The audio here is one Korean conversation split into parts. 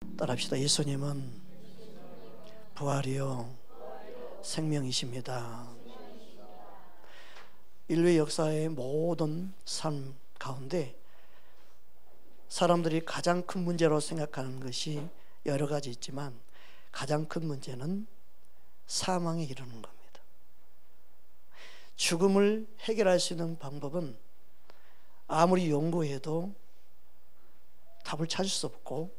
따라합시다. 예수님은 부활이요 생명이십니다. 인류의 역사의 모든 삶 가운데 사람들이 가장 큰 문제로 생각하는 것이 여러 가지 있지만 가장 큰 문제는 사망에 이르는 겁니다. 죽음을 해결할 수 있는 방법은 아무리 연구해도 답을 찾을 수 없고,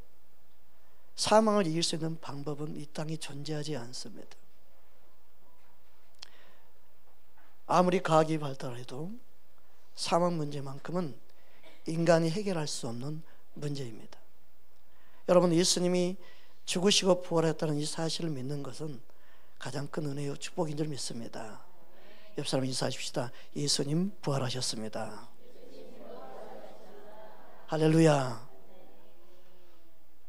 사망을 이길 수 있는 방법은 이 땅에 존재하지 않습니다. 아무리 과학이 발달해도 사망 문제만큼은 인간이 해결할 수 없는 문제입니다. 여러분, 예수님이 죽으시고 부활했다는 이 사실을 믿는 것은 가장 큰 은혜요 축복인 줄 믿습니다. 옆 사람 인사하십시다. 예수님 부활하셨습니다. 할렐루야.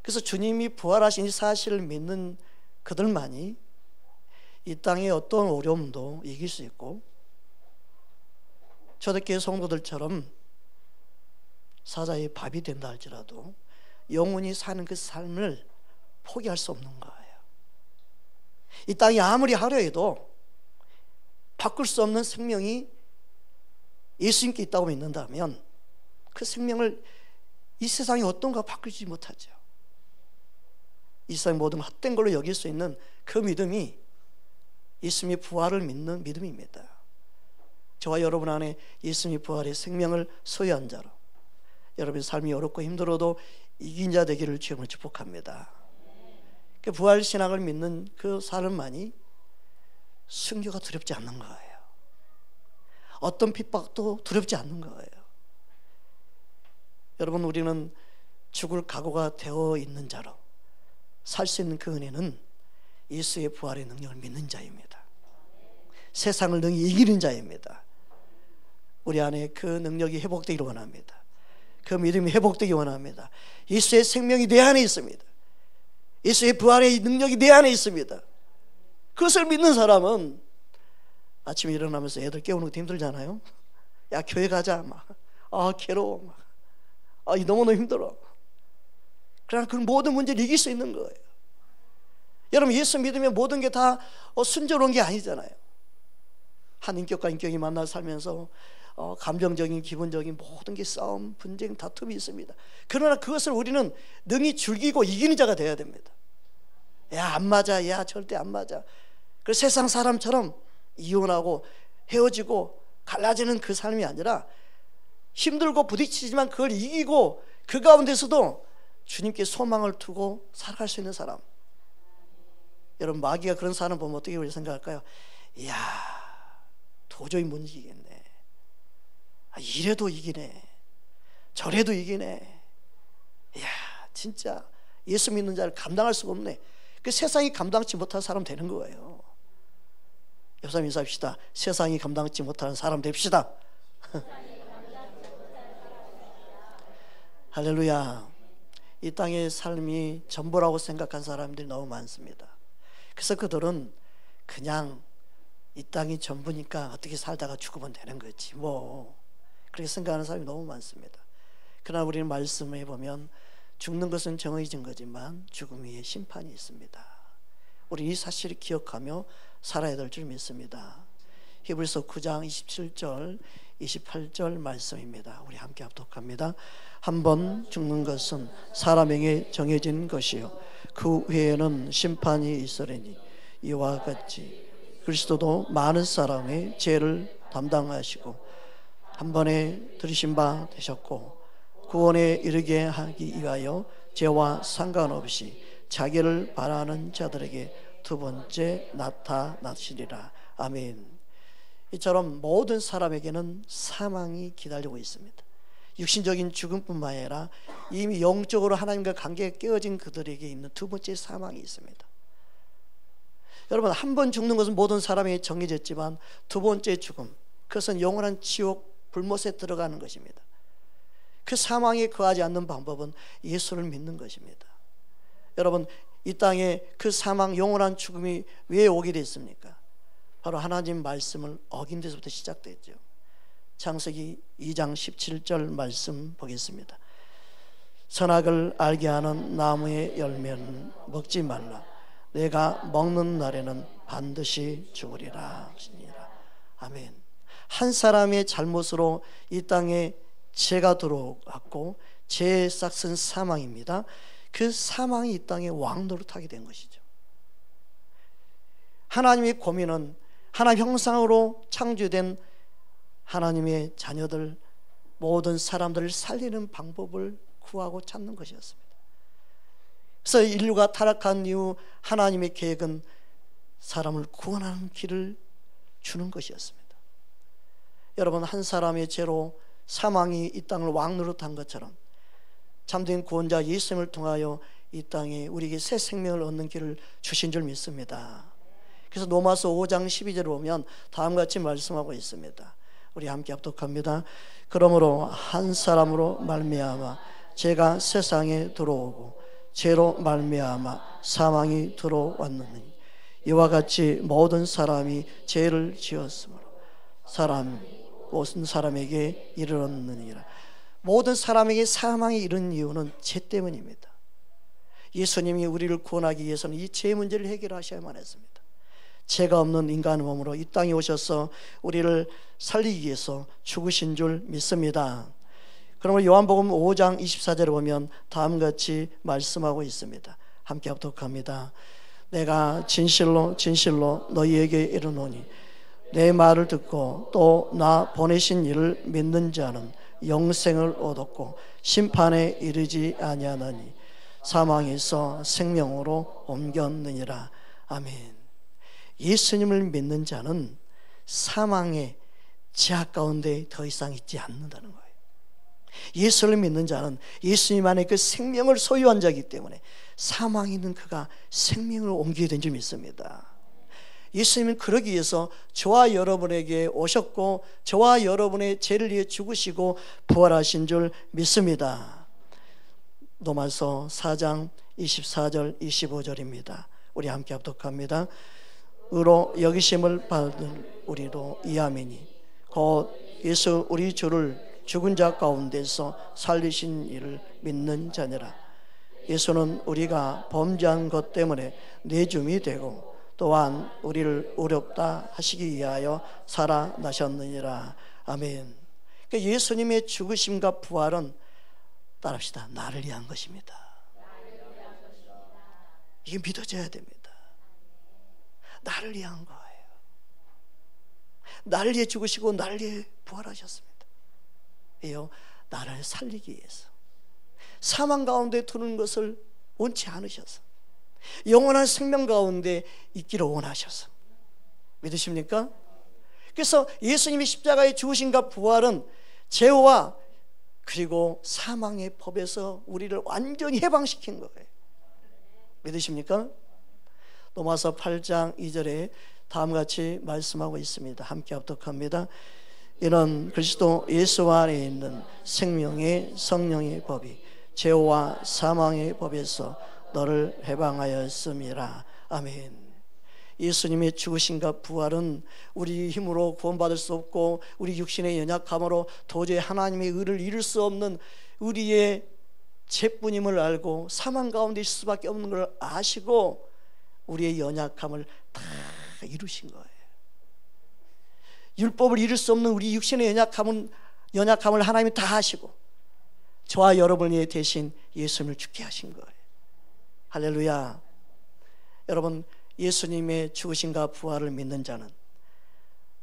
그래서 주님이 부활하신 이 사실을 믿는 그들만이 이 땅의 어떤 어려움도 이길 수 있고, 초대교회 성도들처럼 사자의 밥이 된다 할지라도 영원히 사는 그 삶을 포기할 수 없는 거예요. 이 땅이 아무리 하려해도 바꿀 수 없는 생명이 예수님께 있다고 믿는다면 그 생명을 이 세상이 어떤가 바꾸지 못하죠. 이 세상 모든 헛된 걸로 여길 수 있는 그 믿음이 예수님의 부활을 믿는 믿음입니다. 저와 여러분 안에 예수님의 부활의 생명을 소유한 자로 여러분의 삶이 어렵고 힘들어도 이긴 자 되기를 주님을 축복합니다. 그 부활 신앙을 믿는 그 사람만이 순교가 두렵지 않는 거예요. 어떤 핍박도 두렵지 않는 거예요. 여러분, 우리는 죽을 각오가 되어 있는 자로 살 수 있는 그 은혜는 예수의 부활의 능력을 믿는 자입니다. 세상을 능히 이기는 자입니다. 우리 안에 그 능력이 회복되기를 원합니다. 그 믿음이 회복되기 원합니다. 예수의 생명이 내 안에 있습니다. 예수의 부활의 능력이 내 안에 있습니다. 그것을 믿는 사람은 아침에 일어나면서 애들 깨우는 것도 힘들잖아요. 야, 교회 가자. 괴로워. 너무너무 힘들어. 그러나 그 모든 문제를 이길 수 있는 거예요. 여러분, 예수 믿으면 모든 게 다 순조로운 게 아니잖아요. 한 인격과 인격이 만나 살면서 감정적인, 기본적인 모든 게 싸움, 분쟁, 다툼이 있습니다. 그러나 그것을 우리는 능히 즐기고 이기는 자가 되어야 됩니다. 야, 안 맞아. 야, 절대 안 맞아. 그 세상 사람처럼 이혼하고 헤어지고 갈라지는 그 삶이 아니라 힘들고 부딪히지만 그걸 이기고 그 가운데서도 주님께 소망을 두고 살아갈 수 있는 사람. 여러분, 마귀가 그런 사람 보면 어떻게 우리 생각할까요? 이야, 도저히 못 이기겠네. 이래도 이기네. 저래도 이기네. 이야, 진짜 예수 믿는 자를 감당할 수가 없네. 그 세상이 감당치 못할 사람 되는 거예요. 옆 사람 인사합시다. 세상이 감당치 못하는 사람 됩시다. 할렐루야. 이 땅의 삶이 전부라고 생각한 사람들이 너무 많습니다. 그래서 그들은 그냥 이 땅이 전부니까 어떻게 살다가 죽으면 되는 거지 그렇게 생각하는 사람이 너무 많습니다. 그러나 우리는 말씀해 보면 죽는 것은 정해진 거지만 죽음 위에 심판이 있습니다. 우리 이 사실을 기억하며 살아야 될 줄 믿습니다. 히브리서 9장 27절 28절 말씀입니다. 우리 함께 합독합니다. 한 번 죽는 것은 사람에게 정해진 것이요 그 후에는 심판이 있으리니 이와 같이 그리스도도 많은 사람의 죄를 담당하시고 한 번에 들으신 바 되셨고 구원에 이르게 하기 위하여 죄와 상관없이 자기를 바라는 자들에게 두 번째 나타나시리라. 아멘. 이처럼 모든 사람에게는 사망이 기다리고 있습니다. 육신적인 죽음뿐만 아니라 이미 영적으로 하나님과 관계가 깨어진 그들에게 있는 두 번째 사망이 있습니다. 여러분, 한 번 죽는 것은 모든 사람에게 정해졌지만 두 번째 죽음, 그것은 영원한 지옥 불못에 들어가는 것입니다. 그 사망에 거하지 않는 방법은 예수를 믿는 것입니다. 여러분, 이 땅에 그 사망, 영원한 죽음이 왜 오게 됐습니까? 바로 하나님 말씀을 어긴 데서부터 시작됐죠. 창세기 2장 17절 말씀 보겠습니다. 선악을 알게 하는 나무의 열매는 먹지 말라. 내가 먹는 날에는 반드시 죽으리라 하시니라. 아멘. 한 사람의 잘못으로 이 땅에 죄가 들어왔고 죄의 싹은 사망입니다. 그 사망이 이 땅에 왕노릇하게 된 것이죠. 하나님의 고민은 하나님 형상으로 창조된 하나님의 자녀들, 모든 사람들을 살리는 방법을 구하고 찾는 것이었습니다. 그래서 인류가 타락한 이후 하나님의 계획은 사람을 구원하는 길을 주는 것이었습니다. 여러분, 한 사람의 죄로 사망이 이 땅을 왕노릇한 것처럼 참된 구원자 예수님을 통하여 이 땅에 우리에게 새 생명을 얻는 길을 주신 줄 믿습니다. 그래서 로마서 5장 12절을 보면 다음과 같이 말씀하고 있습니다. 우리 함께 합독합니다. 그러므로 한 사람으로 말미암아 죄가 세상에 들어오고 죄로 말미암아 사망이 들어왔느니 이와 같이 모든 사람이 죄를 지었으므로 모든 사람에게 이르렀느니라. 모든 사람에게 사망이 이른 이유는 죄 때문입니다. 예수님이 우리를 구원하기 위해서는 이 죄 문제를 해결하셔야만 했습니다. 죄가 없는 인간의 몸으로 이 땅에 오셔서 우리를 살리기 위해서 죽으신 줄 믿습니다. 그러면 요한복음 5장 24절에 보면 다음과 같이 말씀하고 있습니다. 함께 합독합니다. 내가 진실로 진실로 너희에게 이르노니 내 말을 듣고 또 나 보내신 이를 믿는 자는 영생을 얻었고 심판에 이르지 아니하나니 사망에서 생명으로 옮겼느니라. 아멘. 예수님을 믿는 자는 사망의 제약 가운데 더 이상 있지 않는다는 거예요. 예수를 믿는 자는 예수님 안에 그 생명을 소유한 자이기 때문에 사망에 있는 그가 생명을 옮기게 된 줄 믿습니다. 예수님은 그러기 위해서 저와 여러분에게 오셨고 저와 여러분의 죄를 위해 죽으시고 부활하신 줄 믿습니다. 로마서 4장 24절 25절입니다. 우리 함께 합독합니다. 의로 여기심을 받은 우리도 이아멘이 곧 예수 우리 주를 죽은 자 가운데서 살리신 이를 믿는 자니라. 예수는 우리가 범죄한 것 때문에 내줌이 되고 또한 우리를 의롭다 하시기 위하여 살아나셨느니라. 아멘. 그러니까 예수님의 죽으심과 부활은 따라합시다. 나를 위한 것입니다. 이게 믿어져야 됩니다. 나를 위한 거예요. 나를 위해 죽으시고 나를 위해 부활하셨습니다. 이요, 나를 살리기 위해서 사망 가운데 두는 것을 원치 않으셔서 영원한 생명 가운데 있기를 원하셔서 믿으십니까? 그래서 예수님이 십자가에 죽으심과 부활은 죄와 그리고 사망의 법에서 우리를 완전히 해방시킨 거예요. 믿으십니까? 로마서 8장 2절에 다음과 같이 말씀하고 있습니다. 함께 합독합니다. 이는 그리스도 예수 안에 있는 생명의 성령의 법이 죄와 사망의 법에서 너를 해방하였음이라. 아멘. 예수님의 죽으심과 부활은 우리 힘으로 구원받을 수 없고 우리 육신의 연약함으로 도저히 하나님의 의를 이룰 수 없는 우리의 죄뿐임을 알고 사망 가운데 있을 수밖에 없는 걸 아시고 우리의 연약함을 다 이루신 거예요. 율법을 이룰 수 없는 우리 육신의 연약함을 하나님이 다 하시고 저와 여러분이 대신 예수님을 죽게 하신 거예요. 할렐루야. 여러분, 예수님의 죽으심과 부활을 믿는 자는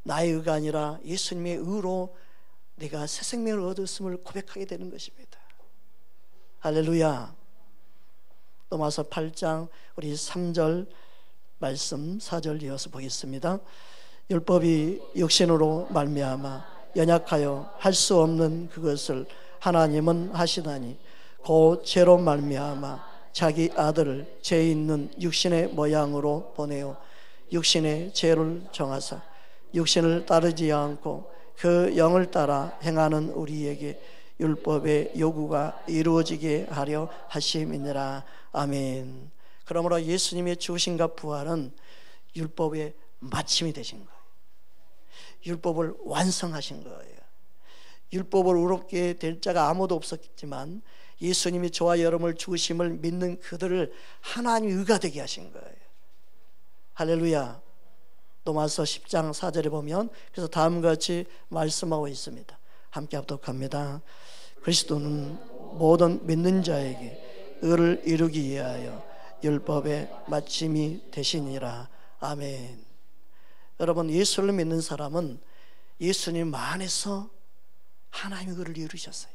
나의 의가 아니라 예수님의 의로 내가 새 생명을 얻었음을 고백하게 되는 것입니다. 할렐루야. 로마서 8장 우리 3절 말씀 4절 이어서 보겠습니다. 율법이 육신으로 말미암아 연약하여 할 수 없는 그것을 하나님은 하시다니 곧 죄로 말미암아 자기 아들을 죄 있는 육신의 모양으로 보내어 육신의 죄를 정하사 육신을 따르지 않고 그 영을 따라 행하는 우리에게 율법의 요구가 이루어지게 하려 하심이니라. 아멘. 그러므로 예수님의 죽으심과 부활은 율법의 마침이 되신 거예요. 율법을 완성하신 거예요. 율법을 의롭게 될 자가 아무도 없었지만 예수님이 저와 여러분을 죽으심을 믿는 그들을 하나님이 의가 되게 하신 거예요. 할렐루야. 로마서 10장 4절에 보면 그래서 다음과 같이 말씀하고 있습니다. 함께 합독합니다. 그리스도는 모든 믿는 자에게 의를 이루기 위하여 율법의 마침이 되시니라. 아멘. 여러분, 예수를 믿는 사람은 예수님 안에서 하나님의 의를 이루셨어요.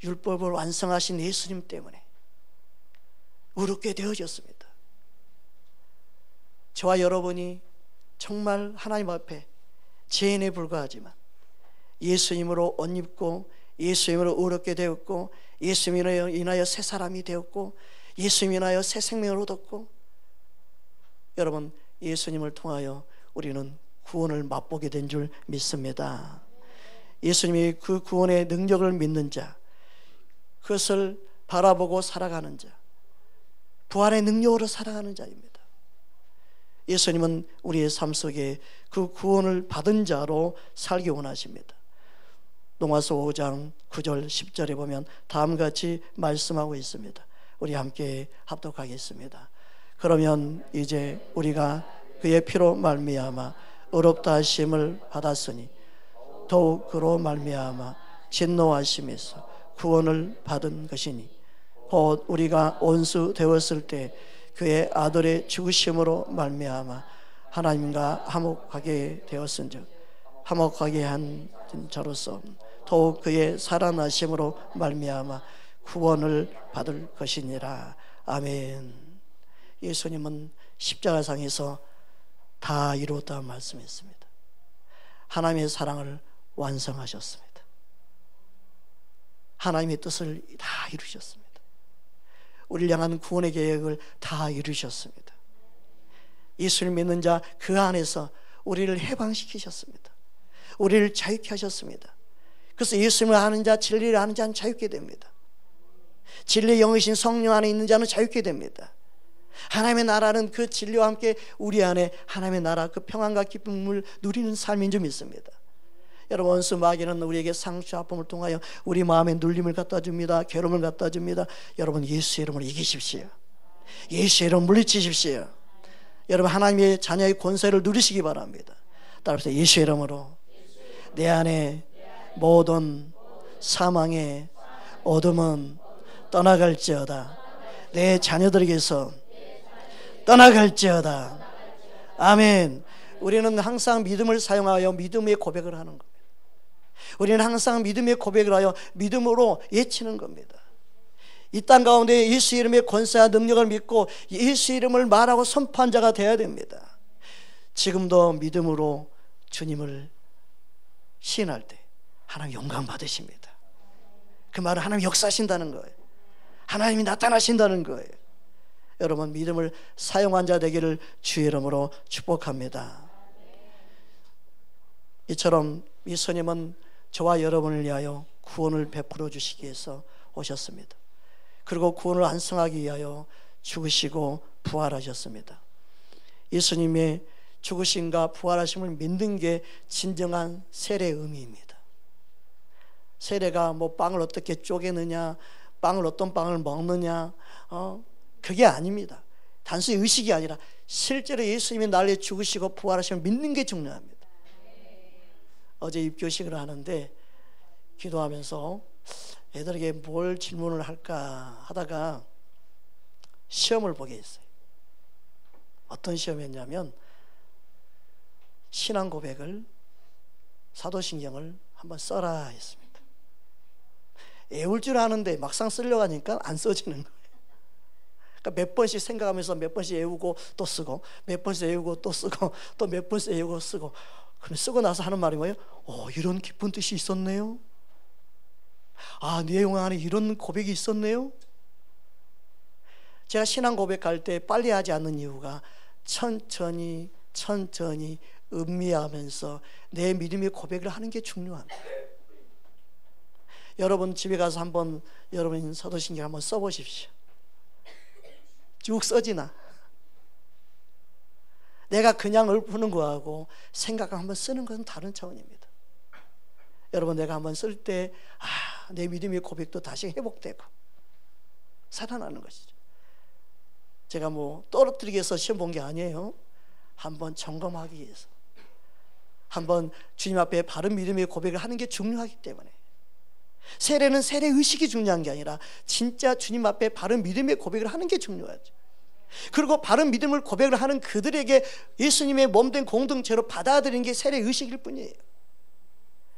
율법을 완성하신 예수님 때문에 의롭게 되어졌습니다. 저와 여러분이 정말 하나님 앞에 죄인에 불과하지만 예수님으로 옷 입고 예수님으로 의롭게 되었고 예수님으로 인하여 새 사람이 되었고 예수님으로 인하여 새 생명을 얻었고, 여러분, 예수님을 통하여 우리는 구원을 맛보게 된 줄 믿습니다. 예수님이 그 구원의 능력을 믿는 자, 그것을 바라보고 살아가는 자, 부활의 능력으로 살아가는 자입니다. 예수님은 우리의 삶 속에 그 구원을 받은 자로 살기 원하십니다. 로마서 5장 9절 10절에 보면 다음과 같이 말씀하고 있습니다. 우리 함께 합독하겠습니다. 그러면 이제 우리가 그의 피로 말미암아 의롭다 하심을 받았으니 더욱 그로 말미암아 진노하심에서 구원을 받은 것이니 곧 우리가 원수 되었을 때 그의 아들의 죽으심으로 말미암아 하나님과 화목하게 되었은즉 화목하게 한 자로서 더욱 그의 살아나심으로 말미암아 구원을 받을 것이니라. 아멘. 예수님은 십자가상에서 다 이루었다 말씀했습니다. 하나님의 사랑을 완성하셨습니다. 하나님의 뜻을 다 이루셨습니다. 우리를 향한 구원의 계획을 다 이루셨습니다. 예수를 믿는 자 그 안에서 우리를 해방시키셨습니다. 우리를 자유케 하셨습니다. 그래서 예수님을 아는 자, 진리를 아는 자는 자유케 됩니다. 진리의 영이신 성령 안에 있는 자는 자유케 됩니다. 하나님의 나라는 그 진리와 함께 우리 안에 하나님의 나라, 그 평안과 기쁨을 누리는 삶인 줄 믿습니다. 여러분, 원수 마귀는 우리에게 상처 아픔을 통하여 우리 마음에 눌림을 갖다 줍니다. 괴로움을 갖다 줍니다. 여러분, 예수의 이름으로 이기십시오. 예수의 이름으로 물리치십시오. 여러분, 하나님의 자녀의 권세를 누리시기 바랍니다. 따라서 예수의 이름으로 내 안에 모든 사망의 어둠은 떠나갈지어다. 내 자녀들에게서 떠나갈지어다. 아멘. 우리는 항상 믿음을 사용하여 믿음의 고백을 하는 겁니다. 우리는 항상 믿음의 고백을 하여 믿음으로 외치는 겁니다. 이 땅 가운데 예수 이름의 권세와 능력을 믿고 예수 이름을 말하고 선포한 자가 되어야 됩니다. 지금도 믿음으로 주님을 시인할 때 하나님 영광 받으십니다. 그 말은 하나님 역사하신다는 거예요. 하나님이 나타나신다는 거예요. 여러분, 믿음을 사용한 자 되기를 주의 이름으로 축복합니다. 이처럼 예수님은 저와 여러분을 위하여 구원을 베풀어 주시기 위해서 오셨습니다. 그리고 구원을 완성하기 위하여 죽으시고 부활하셨습니다. 예수님의 죽으심과 부활하심을 믿는 게 진정한 세례의 의미입니다. 세례가 뭐 빵을 어떻게 쪼개느냐, 빵을 어떤 빵을 먹느냐, 그게 아닙니다. 단순히 의식이 아니라 실제로 예수님이 나를 위해 죽으시고 부활하심을 믿는 게 중요합니다. 어제 입교식을 하는데 기도하면서 애들에게 뭘 질문을 할까 하다가 시험을 보게 했어요. 어떤 시험이었냐면 신앙 고백을, 사도신경을 한번 써라 했습니다. 외울 줄 아는데 막상 쓰려고 하니까 안 써지는 거예요. 그러니까 몇 번씩 생각하면서 몇 번씩 외우고 또 쓰고 몇 번씩 외우고 또 쓰고 또 몇 번씩 외우고 쓰고, 그럼 쓰고 나서 하는 말이 뭐예요? 이런 깊은 뜻이 있었네요. 내용 안에 이런 고백이 있었네요. 제가 신앙 고백할 때 빨리 하지 않는 이유가 천천히 음미하면서 내 믿음의 고백을 하는 게 중요합니다. 여러분 집에 가서 한번 여러분 사도신경 한번 써보십시오. 쭉 써지나? 내가 그냥 읊는 거하고 생각하고 한번 쓰는 것은 다른 차원입니다. 여러분, 내가 한번 쓸 때 내 믿음의 고백도 다시 회복되고 살아나는 것이죠. 제가 뭐 떨어뜨리기 위해서 시험 본 게 아니에요. 한번 점검하기 위해서, 한번 주님 앞에 바른 믿음의 고백을 하는 게 중요하기 때문에. 세례는 세례 의식이 중요한 게 아니라 진짜 주님 앞에 바른 믿음의 고백을 하는 게 중요하죠. 그리고 바른 믿음을 고백을 하는 그들에게 예수님의 몸된 공동체로 받아들이는 게 세례 의식일 뿐이에요.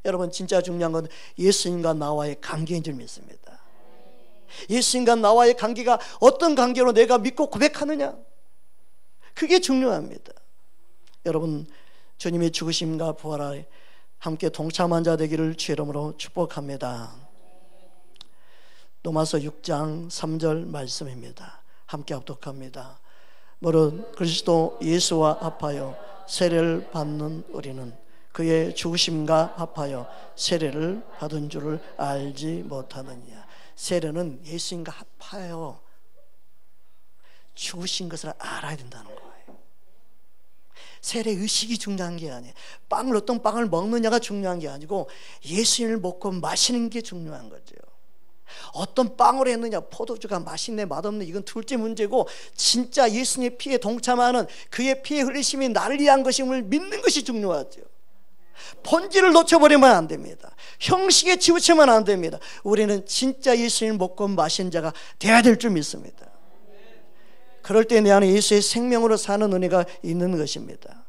여러분, 진짜 중요한 건 예수님과 나와의 관계인 줄 믿습니다. 예수님과 나와의 관계가 어떤 관계로 내가 믿고 고백하느냐, 그게 중요합니다. 여러분, 주님의 죽으심과 부활에 함께 동참한 자 되기를 주의 이름으로 축복합니다. 로마서 6장 3절 말씀입니다. 함께 합독합니다. 무릇 그리스도 예수와 합하여 세례를 받는 우리는 그의 죽으심과 합하여 세례를 받은 줄을 알지 못하느냐. 세례는 예수님과 합하여 죽으신 것을 알아야 된다는 거예요. 세례 의식이 중요한 게 아니에요. 어떤 빵을 먹느냐가 중요한 게 아니고 예수님을 먹고 마시는 게 중요한 거죠. 어떤 빵을 했느냐, 포도주가 맛있네 맛없네, 이건 둘째 문제고, 진짜 예수님의 피에 동참하는 그의 피의 흘리심이 나를 위한 것임을 믿는 것이 중요하죠. 본질을 놓쳐버리면 안 됩니다. 형식에 치우치면 안 됩니다. 우리는 진짜 예수님을 먹고 마신 자가 되어야 될 줄 믿습니다. 그럴 때 내 안에 예수의 생명으로 사는 은혜가 있는 것입니다.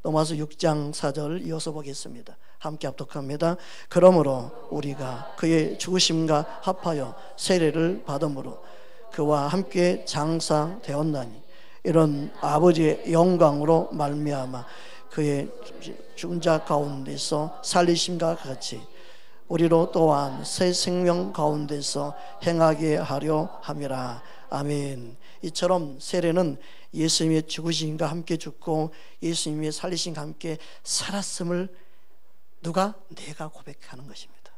로마서 6장 4절 이어서 보겠습니다. 함께 합독합니다. 그러므로 우리가 그의 죽으심과 합하여 세례를 받음으로 그와 함께 장사되었나니 이런 아버지의 영광으로 말미암아 그의 죽은 자 가운데서 살리심과 같이 우리로 또한 새 생명 가운데서 행하게 하려 함이라. 아멘. 이처럼 세례는 예수님의 죽으심과 함께 죽고 예수님의 살리심과 함께 살았음을 누가? 내가 고백하는 것입니다.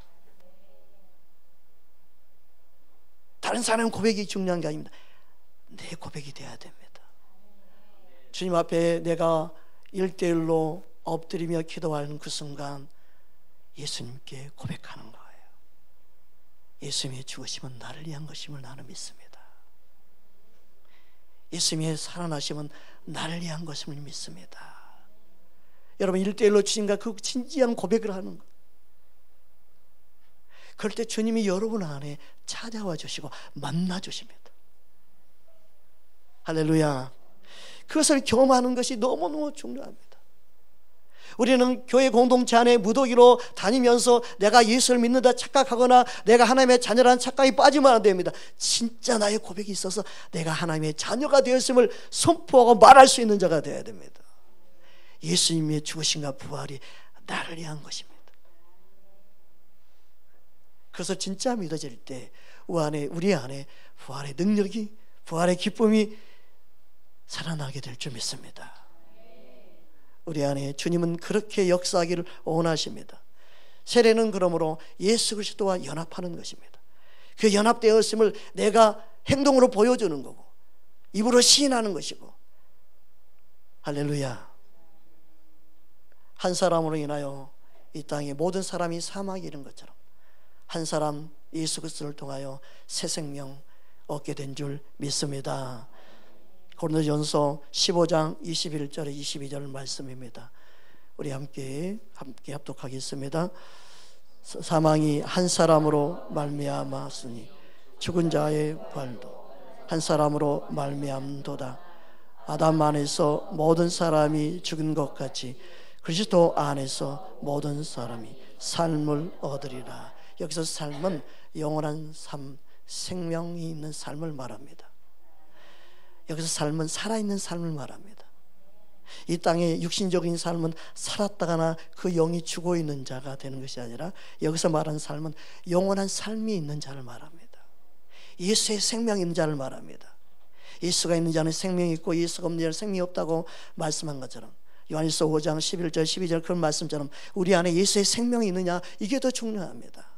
다른 사람 고백이 중요한 게 아닙니다. 내 고백이 돼야 됩니다. 주님 앞에 내가 1대1로 엎드리며 기도하는 그 순간 예수님께 고백하는 거예요. 예수님의 죽으심은 나를 위한 것임을 나는 믿습니다. 예수님의 살아나심은 나를 위한 것임을 믿습니다. 여러분, 1대1로 주님과 그 진지한 고백을 하는 것, 그럴 때 주님이 여러분 안에 찾아와 주시고 만나 주십니다. 할렐루야. 그것을 경험하는 것이 너무너무 중요합니다. 우리는 교회 공동체 안에 무더기로 다니면서 내가 예수를 믿는다 착각하거나 내가 하나님의 자녀라는 착각이 빠지면 안 됩니다. 진짜 나의 고백이 있어서 내가 하나님의 자녀가 되었음을 선포하고 말할 수 있는 자가 되어야 됩니다. 예수님의 죽으심과 부활이 나를 위한 것입니다. 그래서 진짜 믿어질 때 우리 안에 부활의 능력이, 부활의 기쁨이 살아나게 될 줄 믿습니다. 우리 안에 주님은 그렇게 역사하기를 원하십니다. 세례는 그러므로 예수 그리스도와 연합하는 것입니다. 그 연합되었음을 내가 행동으로 보여주는 거고 입으로 시인하는 것이고. 할렐루야. 한 사람으로 인하여 이 땅에 모든 사람이 사망에 이른 것처럼 한 사람 예수 그리스도를 통하여 새 생명 얻게 된 줄 믿습니다. 고린도전서 15장 21절에 22절 말씀입니다. 우리 함께 합독하겠습니다. 사망이 한 사람으로 말미암았으니 죽은 자의 부활도 한 사람으로 말미암도다. 아담 안에서 모든 사람이 죽은 것 같이 그리스도 안에서 모든 사람이 삶을 얻으리라. 여기서 삶은 영원한 삶, 생명이 있는 삶을 말합니다. 여기서 삶은 살아있는 삶을 말합니다. 이 땅의 육신적인 삶은 살았다가나 그 영이 죽어 있는 자가 되는 것이 아니라 여기서 말하는 삶은 영원한 삶이 있는 자를 말합니다. 예수의 생명이 있는 자를 말합니다. 예수가 있는 자는 생명이 있고 예수가 없는 자는 생명이 없다고 말씀한 것처럼 요한일서 5장 11절 12절 그런 말씀처럼 우리 안에 예수의 생명이 있느냐, 이게 더 중요합니다.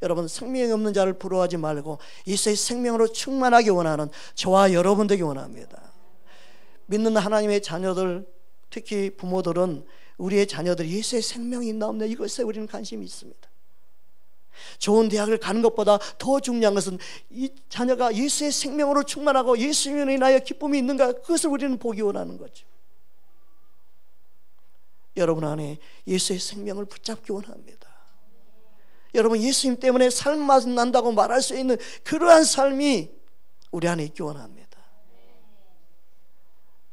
여러분, 생명이 없는 자를 부러워하지 말고 예수의 생명으로 충만하게 원하는 저와 여러분 되기 원합니다. 믿는 하나님의 자녀들, 특히 부모들은 우리의 자녀들이 예수의 생명이 있나 없나 이것에 우리는 관심이 있습니다. 좋은 대학을 가는 것보다 더 중요한 것은 이 자녀가 예수의 생명으로 충만하고 예수님으로 인하여 기쁨이 있는가, 그것을 우리는 보기 원하는 거죠. 여러분 안에 예수의 생명을 붙잡기 원합니다. 여러분, 예수님 때문에 삶만 난다고 말할 수 있는 그러한 삶이 우리 안에 있기 원합니다.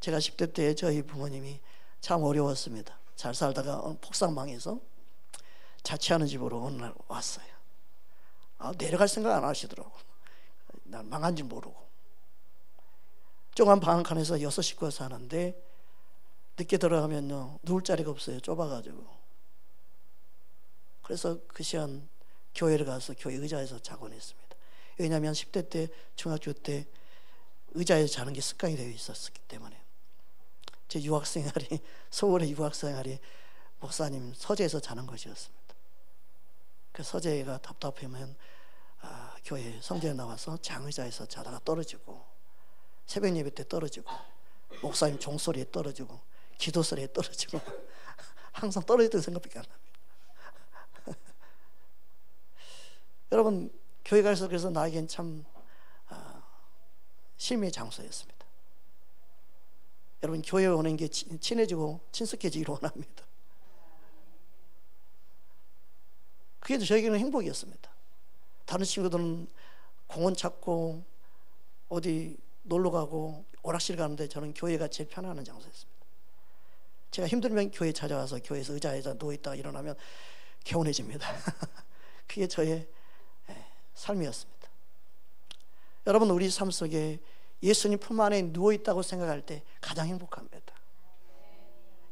제가 10대 때 저희 부모님이 참 어려웠습니다. 잘 살다가 폭삭망해서 자취하는 집으로 어느 날 왔어요. 내려갈 생각 안 하시더라고. 난 망한 줄 모르고. 조그만 방 한 칸에서 6식구가 사는데 늦게 들어가면요 누울 자리가 없어요. 좁아가지고. 그래서 그 시간 교회를 가서 교회 의자에서 자곤 했습니다. 왜냐하면 10대 때, 중학교 때 의자에서 자는 게 습관이 되어 있었기 때문에. 제 유학생활이, 서울의 유학생활이 목사님 서재에서 자는 것이었습니다. 그 서재가 답답하면 교회 성전에 나와서 장의자에서 자다가 떨어지고, 새벽 예배 때 떨어지고, 목사님 종소리에 떨어지고, 기도 소리에 떨어지고 항상 떨어졌던 생각밖에 안 납니다. 여러분, 교회 가서 그래서 나에겐 참 쉼의 장소였습니다. 여러분, 교회에 오는 게 친해지고 친숙해지기를 원합니다. 그게 저에게는 행복이었습니다. 다른 친구들은 공원 찾고 어디 놀러 가고 오락실 가는데 저는 교회가 제일 편안한 장소였습니다. 제가 힘들면 교회 찾아와서 교회에서 의자에 누워있다가 일어나면 개운해집니다. 그게 저의 삶이었습니다. 여러분, 우리 삶 속에 예수님 품 안에 누워있다고 생각할 때 가장 행복합니다.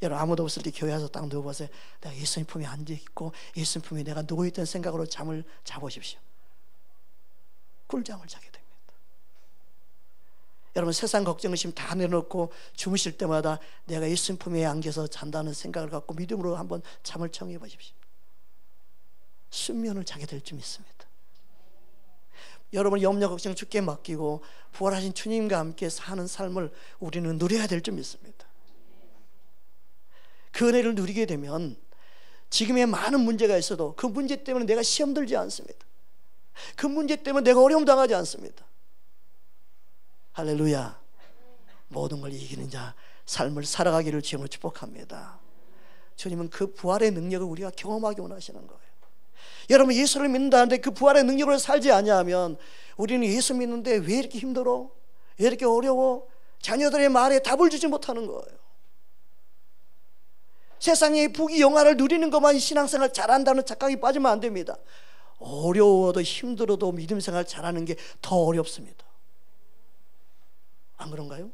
여러분, 아무도 없을 때 교회 와서 딱 누워보세요. 내가 예수님 품에 앉아있고 예수님 품에 내가 누워있던 생각으로 잠을 자보십시오. 꿀잠을 자게 됩니다. 여러분, 세상 걱정 의심 다 내놓고 주무실 때마다 내가 예수님 품에 안겨서 잔다는 생각을 갖고 믿음으로 한번 잠을 청해 보십시오. 숙면을 자게 될 줄 믿습니다. 여러분, 염려 걱정 주께 맡기고 부활하신 주님과 함께 사는 삶을 우리는 누려야 될 줄 믿습니다. 그 은혜를 누리게 되면 지금의 많은 문제가 있어도 그 문제 때문에 내가 시험 들지 않습니다. 그 문제 때문에 내가 어려움 당하지 않습니다. 할렐루야. 모든 걸 이기는 자, 삶을 살아가기를 주님으로 축복합니다. 주님은 그 부활의 능력을 우리가 경험하기 원하시는 거예요. 여러분, 예수를 믿는다는데 그 부활의 능력으로 살지 아니하면 우리는 예수 믿는데 왜 이렇게 힘들어? 왜 이렇게 어려워? 자녀들의 말에 답을 주지 못하는 거예요. 세상의 부귀 영화를 누리는 것만 신앙생활 잘한다는 착각이 빠지면 안 됩니다. 어려워도 힘들어도 믿음생활 잘하는 게 더 어렵습니다. 안 그런가요?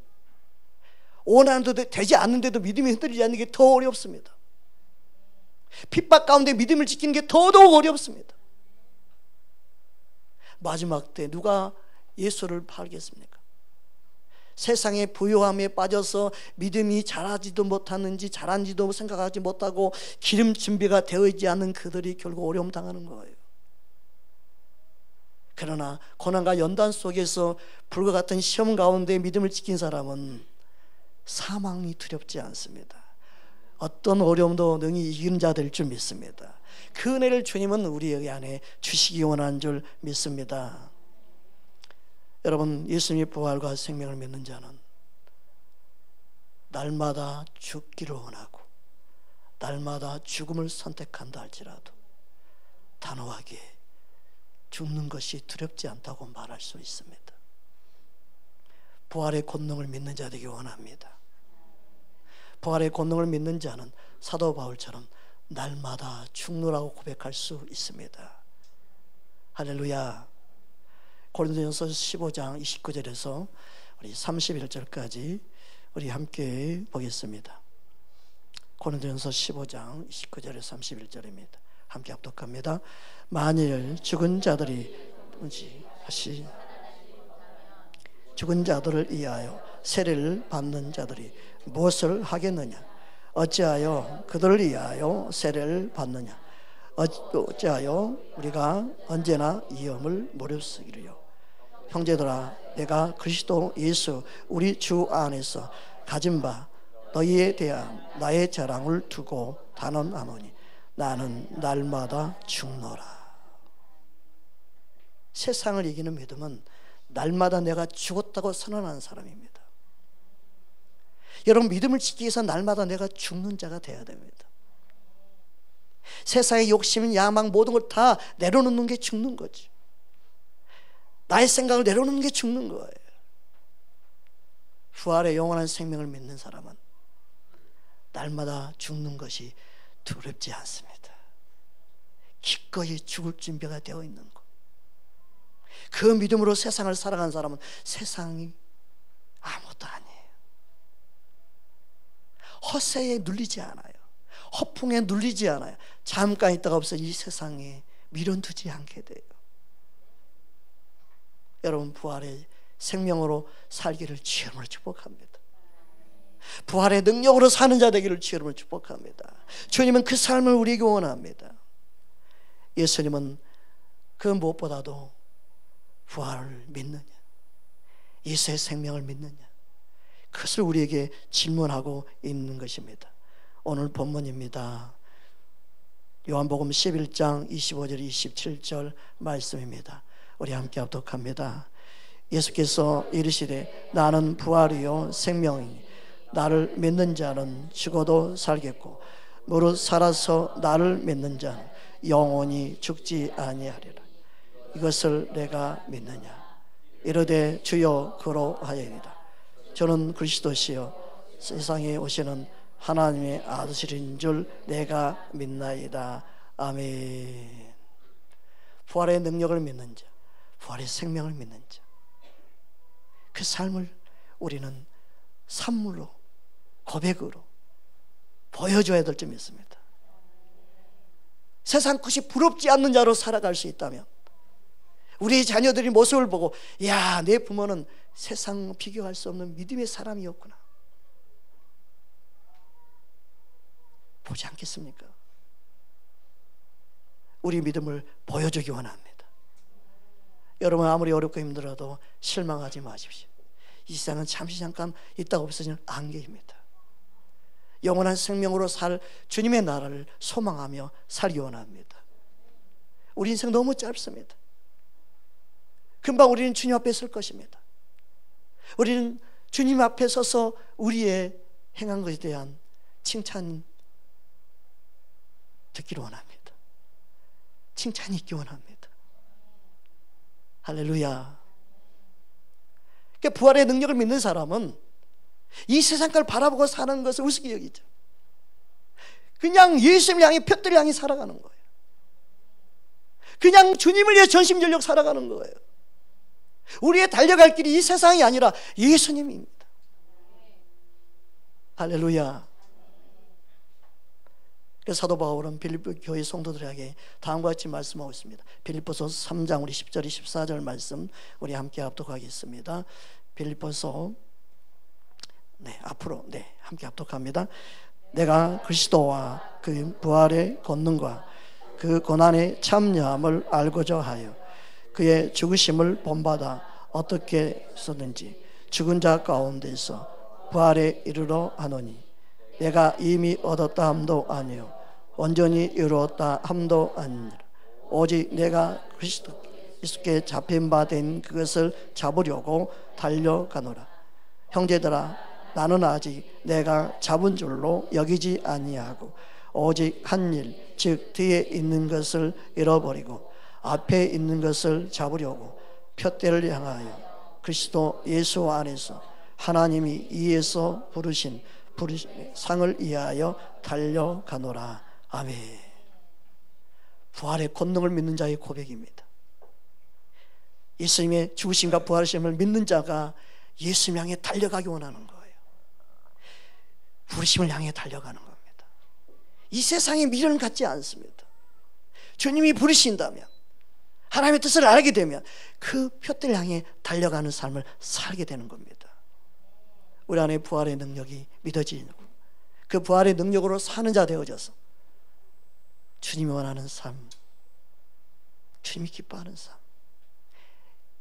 원하는데도 되지 않는데도 믿음이 흔들리지 않는 게 더 어렵습니다. 핍박 가운데 믿음을 지키는 게 더더욱 어렵습니다. 마지막 때 누가 예수를 팔겠습니까? 세상의 부요함에 빠져서 믿음이 자라지도 못하는지 자란지도 생각하지 못하고 기름 준비가 되어 있지 않은 그들이 결국 어려움 당하는 거예요. 그러나 고난과 연단 속에서 불과 같은 시험 가운데 믿음을 지킨 사람은 사망이 두렵지 않습니다. 어떤 어려움도 능히 이기는 자 될 줄 믿습니다. 그 은혜를 주님은 우리 안에 주시기 원하는 줄 믿습니다. 여러분, 예수님의 부활과 생명을 믿는 자는 날마다 죽기를 원하고 날마다 죽음을 선택한다 할지라도 단호하게 죽는 것이 두렵지 않다고 말할 수 있습니다. 부활의 권능을 믿는 자 되기 원합니다. 부활의 권능을 믿는 자는 사도 바울처럼 날마다 죽노라고 고백할 수 있습니다. 할렐루야. 고린도전서 15장 29절에서 우리 31절까지 우리 함께 보겠습니다. 고린도전서 15장 29절에서 31절입니다. 함께 합독합니다. 만일 죽은 자들이 죽은 자들을 위하여 세례를 받는 자들이 무엇을 하겠느냐? 어찌하여 그들을 위하여 세례를 받느냐? 어찌하여 우리가 언제나 위험을 무릅쓰기로요. 형제들아, 내가 그리스도 예수 우리 주 안에서 가진 바 너희에 대한 나의 자랑을 두고 단언하노니 나는 날마다 죽노라. 세상을 이기는 믿음은 날마다 내가 죽었다고 선언하는 사람입니다. 여러분, 믿음을 지키기 위해서 날마다 내가 죽는 자가 되어야 됩니다. 세상의 욕심, 야망, 모든 걸 다 내려놓는 게 죽는 거지. 나의 생각을 내려놓는 게 죽는 거예요. 부활의 영원한 생명을 믿는 사람은 날마다 죽는 것이 두렵지 않습니다. 기꺼이 죽을 준비가 되어 있는 것. 그 믿음으로 세상을 살아간 사람은 세상이 아무것도 아니에요. 허세에 눌리지 않아요. 허풍에 눌리지 않아요. 잠깐 있다가 없어 이 세상에 미련두지 않게 돼요. 여러분, 부활의 생명으로 살기를 주님으로 축복합니다. 부활의 능력으로 사는 자 되기를 주님으로 축복합니다. 주님은 그 삶을 우리에게 원합니다. 예수님은 그 무엇보다도 부활을 믿느냐, 예수의 생명을 믿느냐, 그것을 우리에게 질문하고 있는 것입니다. 오늘 본문입니다. 요한복음 11장 25절 27절 말씀입니다. 우리 함께 합독합니다. 예수께서 이르시되 나는 부활이요 생명이니 나를 믿는 자는 죽어도 살겠고 무릇 살아서 나를 믿는 자는 영원히 죽지 아니하리라. 이것을 내가 믿느냐. 이르되 주여 그러하여이다. 저는 그리스도시요 세상에 오시는 하나님의 아들이신 줄 내가 믿나이다. 아멘. 부활의 능력을 믿는 자, 부활의 생명을 믿는 자, 그 삶을 우리는 선물로, 고백으로 보여줘야 될 점이 있습니다. 세상 것이 부럽지 않는 자로 살아갈 수 있다면, 우리 자녀들이 모습을 보고 야, 내 부모는 세상 비교할 수 없는 믿음의 사람이었구나, 보지 않겠습니까? 우리 믿음을 보여주기 원합니다. 여러분, 아무리 어렵고 힘들어도 실망하지 마십시오. 이 세상은 잠시 잠깐 있다가 없어지는 안개입니다. 영원한 생명으로 살 주님의 나라를 소망하며 살기 원합니다. 우리 인생 너무 짧습니다. 금방 우리는 주님 앞에 설 것입니다. 우리는 주님 앞에 서서 우리의 행한 것에 대한 칭찬 듣기를 원합니다. 칭찬이 있기 원합니다. 할렐루야. 그러니까 부활의 능력을 믿는 사람은 이 세상 걸 바라보고 사는 것을 우습게 여기죠. 그냥 예수님을 향해 둯대를 향해 살아가는 거예요. 그냥 주님을 위해 전심전력 살아가는 거예요. 우리의 달려갈 길이 이 세상이 아니라 예수님입니다. 할렐루야. 그래서 사도 바울은 빌립보 교회 성도들에게 다음과 같이 말씀하고 있습니다. 빌립보서 3장 우리 10절 14절 말씀 우리 함께 합독하겠습니다. 빌립보서 앞으로 함께 합독합니다. 내가 그리스도와 그 부활의 권능과 그 고난의 참여함을 알고자 하여 그의 죽으심을 본받아 어떻게 했었는지 죽은 자 가운데서 부활에 이르러 하노니 내가 이미 얻었다 함도 아니요 온전히 이루었다 함도 아니니라. 오직 내가 그리스도께 잡힌 바 된 그것을 잡으려고 달려가노라. 형제들아, 나는 아직 내가 잡은 줄로 여기지 아니하고 오직 한 일, 즉 뒤에 있는 것을 잃어버리고 앞에 있는 것을 잡으려고 푯대를 향하여 그리스도 예수 안에서 하나님이 이에서 부르신 상을 위하여 달려가노라. 아멘. 부활의 권능을 믿는 자의 고백입니다. 예수님의 죽으심과 부활하심을 믿는 자가 예수님 향해 달려가기 원하는 거예요. 부르심을 향해 달려가는 겁니다. 이 세상에 미련을 갖지 않습니다. 주님이 부르신다면, 하나님의 뜻을 알게 되면 그 푯대를 향해 달려가는 삶을 살게 되는 겁니다. 우리 안에 부활의 능력이 믿어지고 그 부활의 능력으로 사는 자 되어져서 주님이 원하는 삶, 주님이 기뻐하는 삶,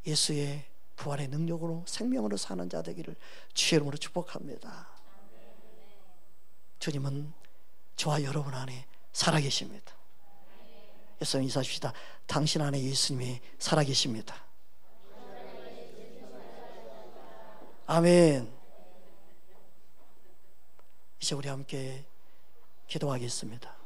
예수의 부활의 능력으로 생명으로 사는 자 되기를 주의 이름으로 축복합니다. 주님은 저와 여러분 안에 살아계십니다. 여러분 인사하십시다. 당신 안에 예수님이 살아계십니다. 아멘. 이제 우리 함께 기도하겠습니다.